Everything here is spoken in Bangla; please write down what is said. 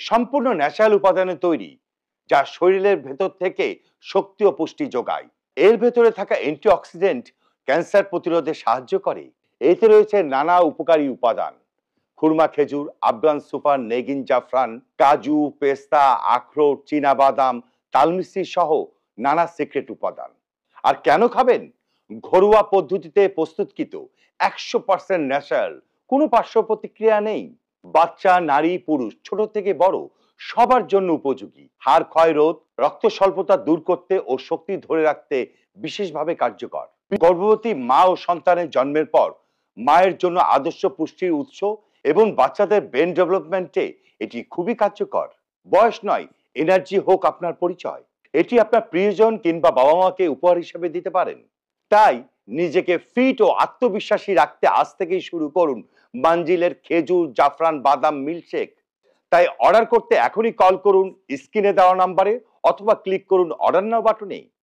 সম্পূর্ণ ন্যাচারাল উপাদানে তৈরি, যা শরীরের ভেতর থেকে শক্তি ও পুষ্টি যোগায়। এর ভেতরে থাকা অ্যান্টিঅক্সিডেন্ট ক্যান্সার প্রতিরোধে সাহায্য করে। এতে রয়েছে নানা উপকারী উপাদান: খুরমা খেজুর, আফগান সুপার, নেগিন জাফরান, কাজু, পেস্তা, আখরোট, চীনাবাদাম, তালমিশ্রি সহ নানা সিক্রেট উপাদান। আর কেন খাবেন? ঘরোয়া পদ্ধতিতে প্রস্তুতকৃত, 100% ন্যাচারাল, কোনো পার্শ্ব প্রতিক্রিয়া নেই। বাচ্চা, নারী, পুরুষ, ছোট থেকে বড় সবার জন্য উপযোগী। হাড় ক্ষয় রোধ, রক্ত স্বল্পতা দূর করতে ও শক্তি ধরে রাখতে বিশেষভাবে কার্যকর। গর্ভবতী মা ও সন্তানের জন্মের পর মায়ের জন্য আদর্শ পুষ্টির উৎস এবং বাচ্চাদের ব্রেন ডেভেলপমেন্টে এটি খুবই কার্যকর। বয়স নয়, এনার্জি হোক আপনার পরিচয়। এটি আপনার প্রিয়জন কিংবা বাবা মাকে উপহার হিসেবে দিতে পারেন। তাই নিজেকে ফিট ও আত্মবিশ্বাসী রাখতে আজ থেকেই শুরু করুন মানজিলের খেজুর জাফরান বাদাম মিল্কশেক। তাই অর্ডার করতে এখনই কল করুন স্ক্রিনে দেওয়া নাম্বারে অথবা ক্লিক করুন অর্ডার নাও বাটনে।